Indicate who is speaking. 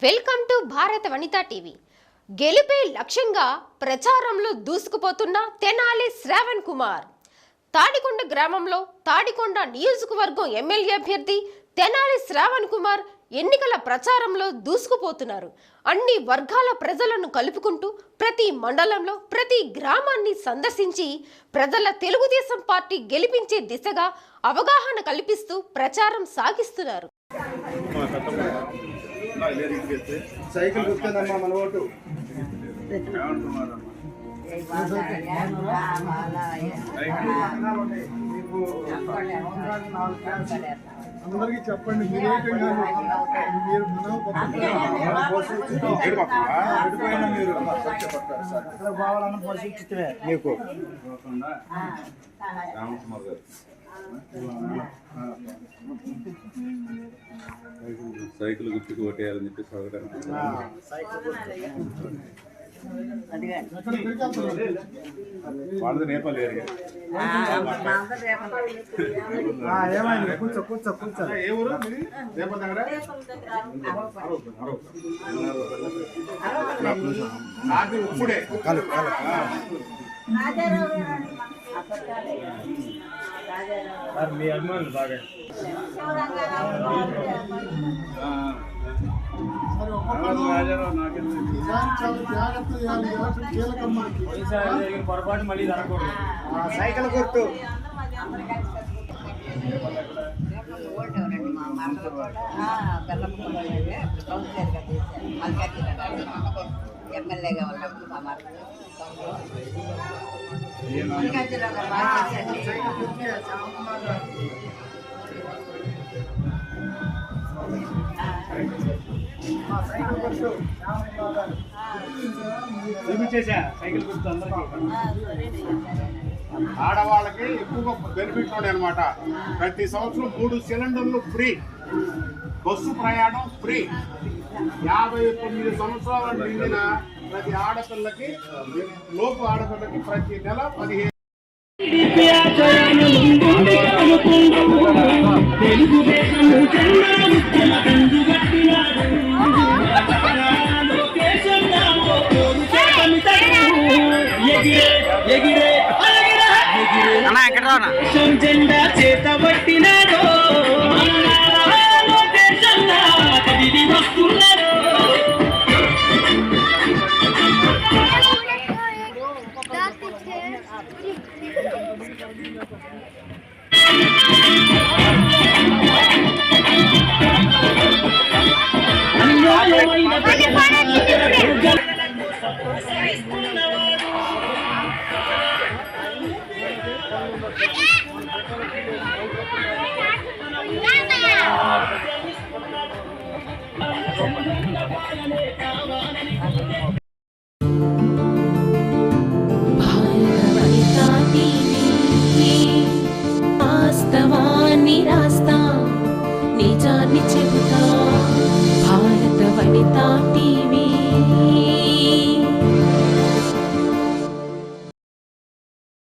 Speaker 1: Welcome to భారత Vanitha TV. గెలుపే లక్ష్యంగా ప్రచారంలో దూసుకుపోతున్న తెనాలి శ్రావణ్ కుమార్. తాడికొండ గ్రామంలో తాడికొండ నియోజకవర్గం ఎమ్మెల్యే అభ్యర్థి తెనాలి శ్రావణ్ కుమార్ ఎన్నికల ప్రచారంలో దూసుకుపోతున్నారు. అన్ని వర్గాల ప్రజలను కలుపుకుంటూ ప్రతి మండలంలో ప్రతి గ్రామాన్ని సందర్శించి ప్రజల తెలుగుదేశం పార్టీ గెలిపించే దిశగా అవగాహన కల్పిస్తూ ప్రచారం సాగిస్తున్నారు.
Speaker 2: సైకిల్ గుర్తుందమ్మా మన ఓటు. అందరికి చెప్పండి, మీరు బావాలన్న పరిస్థితి మీకు రామకుమార్ గారు సైకిల్ గుర్తుకు ఓటేయాలని చెప్పి వాళ్ళది నేపాల్ ఏరియా. ఏమైంది? కూర్చో కూర్చో కూర్చో. ఏ ఊరు నేపాల్ దగ్గర? నాకు ఇప్పుడే మీ అభిమానులు బాగా పొరపాటు మళ్ళీ జరగకూడదు. సైకిల్ గుర్తు
Speaker 3: ఎమ్మెల్యేగా ఉన్నప్పుడు మా
Speaker 2: సైకిల్ గుర్తు అందరికీ. ఆడవాళ్ళకి ఎక్కువగా బెనిఫిట్ ఉన్నాయి అనమాట. ప్రతి సంవత్సరం 3 సిలిండర్లు ఫ్రీ, బస్సు ప్రయాణం ఫ్రీ. 59 సంవత్సరాల నిండిన ప్రతి ఆడపిల్లకి లోపు ఆడపిల్లకి ప్రతి నెల 15
Speaker 4: జెండా చేత పట్టినాడు వస్తున్నాడు. అన్యాయమైన